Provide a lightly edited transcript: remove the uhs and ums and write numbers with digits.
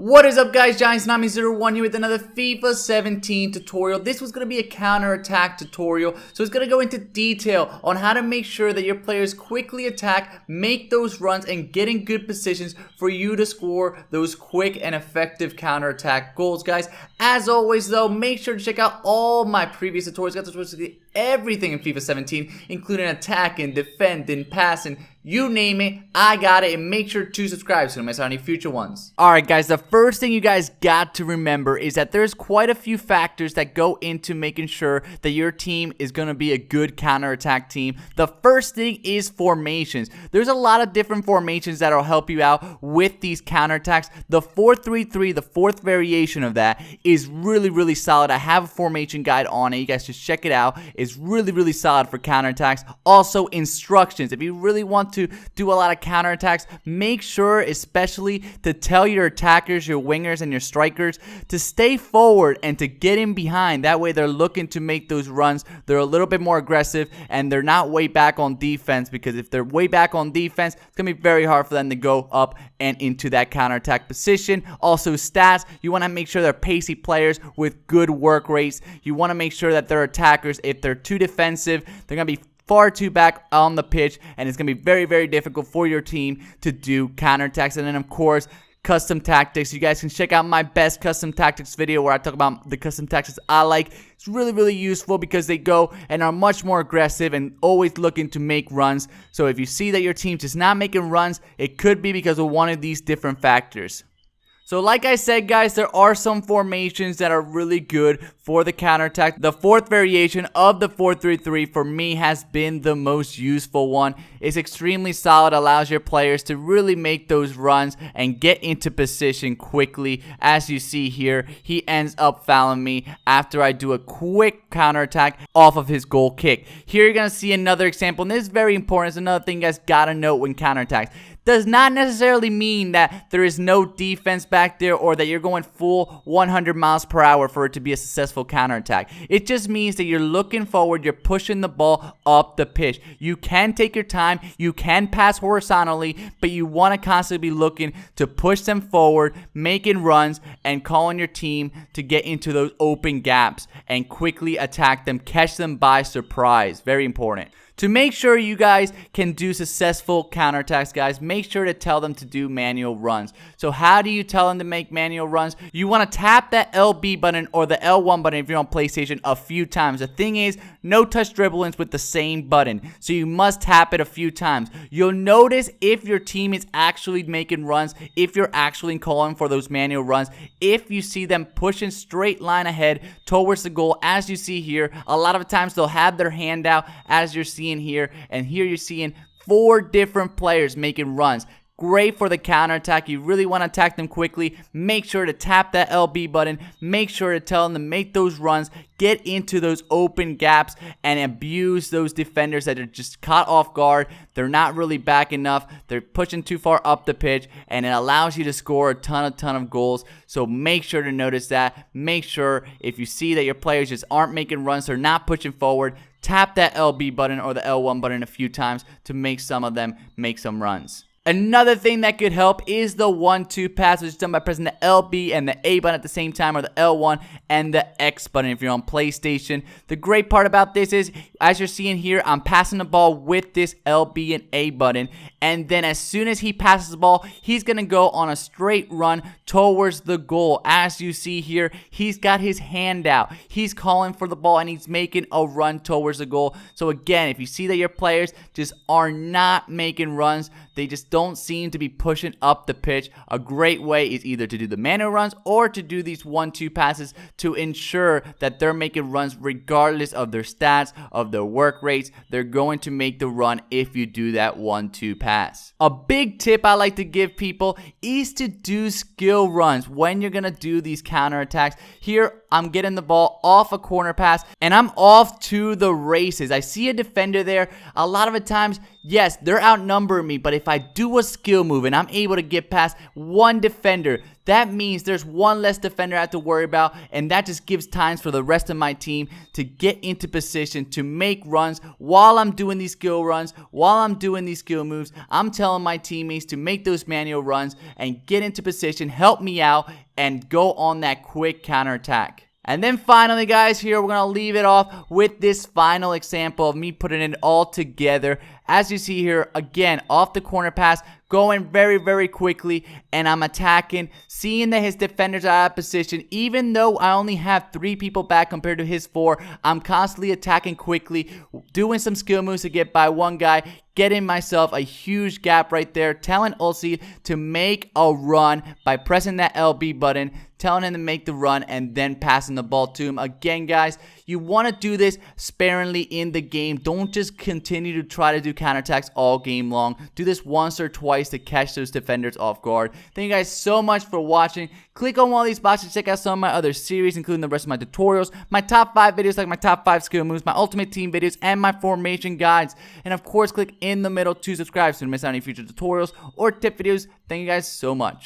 What is up, guys? Giants9001 here with another FIFA 17 tutorial. This was going to be a counter-attack tutorial, so it's going to go into detail on how to make sure that your players quickly attack, make those runs, and get in good positions for you to score those quick and effective counter-attack goals, guys. As always, though, make sure to check out all my previous tutorials. Got tutorials to everything in FIFA 17, including attacking, defending, passing, you name it, I got it. And make sure to subscribe so you don't miss out on any future ones. Alright, guys, the first thing you guys got to remember is that there's quite a few factors that go into making sure that your team is going to be a good counterattack team. The first thing is formations. There's a lot of different formations that will help you out with these counterattacks. The 4-3-3, the fourth variation of that, is really solid. I have a formation guide on it. You guys just check it out. It's really solid for counterattacks. Also, instructions. If you really want to do a lot of counterattacks, make sure especially to tell your attackers, your wingers, and your strikers to stay forward and to get in behind. That way they're looking to make those runs. They're a little bit more aggressive and they're not way back on defense, because if they're way back on defense, it's going to be very hard for them to go up and into that counterattack position. Also, stats. You want to make sure they're pacey players with good work rates. You want to make sure that their attackers, if they're too defensive, they're going to be far too back on the pitch, and it's going to be very difficult for your team to do counterattacks. And then, of course, custom tactics. You guys can check out my best custom tactics video where I talk about the custom tactics I like. It's really useful because they go and are much more aggressive and always looking to make runs. So if you see that your team's just not making runs, it could be because of one of these different factors. So like I said, guys, there are some formations that are really good for the counterattack. The fourth variation of the 4-3-3 for me has been the most useful one. It's extremely solid, allows your players to really make those runs and get into position quickly. As you see here, he ends up fouling me after I do a quick counterattack off of his goal kick. Here you're going to see another example, and this is very important. It's another thing you guys got to note when counterattacks. Does not necessarily mean that there is no defense back there or that you're going full 100 miles per hour for it to be a successful counterattack. It just means that you're looking forward, you're pushing the ball up the pitch. You can take your time, you can pass horizontally, but you want to constantly be looking to push them forward, making runs, and calling your team to get into those open gaps and quickly attack them, catch them by surprise. Very important. To make sure you guys can do successful counterattacks, guys, make sure to tell them to do manual runs. So how do you tell them to make manual runs? You want to tap that LB button or the L1 button if you're on PlayStation a few times. The thing is, no touch dribblings with the same button, so you must tap it a few times. You'll notice if your team is actually making runs, if you're actually calling for those manual runs, if you see them pushing straight line ahead towards the goal. As you see here, a lot of times they'll have their hand out, as you're seeing here, and here you're seeing 4 different players making runs. Great for the counterattack. You really want to attack them quickly. Make sure to tap that LB button. Make sure to tell them to make those runs, get into those open gaps, and abuse those defenders that are just caught off guard. They're not really back enough. They're pushing too far up the pitch, and it allows you to score a ton of goals. So make sure to notice that. Make sure if you see that your players just aren't making runs, they're not pushing forward, tap that LB button or the L1 button a few times to make some of them make some runs. Another thing that could help is the 1-2 pass, which is done by pressing the LB and the A button at the same time, or the L1 and the X button if you're on PlayStation. The great part about this is, as you're seeing here, I'm passing the ball with this LB and A button, and then as soon as he passes the ball, he's going to go on a straight run towards the goal. As you see here, he's got his hand out. He's calling for the ball, and he's making a run towards the goal. So again, if you see that your players just are not making runs, they just don't seem to be pushing up the pitch, a great way is either to do the manual runs or to do these 1-2 passes to ensure that they're making runs regardless of their stats, of their work rates. They're going to make the run if you do that 1-2 pass. A big tip I like to give people is to do skill runs when you're going to do these counterattacks. Here, I'm getting the ball off a corner pass, and I'm off to the races. I see a defender there. A lot of the times, yes, they're outnumbering me, but if I do a skill move and I'm able to get past one defender, that means there's one less defender I have to worry about, and that just gives times for the rest of my team to get into position to make runs while I'm doing these skill runs, while I'm doing these skill moves. I'm telling my teammates to make those manual runs and get into position, help me out, and go on that quick counterattack. And then finally, guys, here we're going to leave it off with this final example of me putting it all together. As you see here, again, off the corner pass, going very, very quickly, and I'm attacking, seeing that his defenders are out of position. Even though I only have 3 people back compared to his 4, I'm constantly attacking quickly, doing some skill moves to get by one guy, getting myself a huge gap right there, telling Ulsi to make a run by pressing that LB button, telling him to make the run, and then passing the ball to him. Again, guys, you want to do this sparingly in the game. Don't just continue to try to do counterattacks all game long. Do this once or twice to catch those defenders off guard. Thank you guys so much for watching. Click on one of these boxes to check out some of my other series, including the rest of my tutorials, my top 5 videos like my top 5 skill moves, my ultimate team videos, and my formation guides. And of course, click in the middle to subscribe so you don't miss out on any future tutorials or tip videos. Thank you guys so much.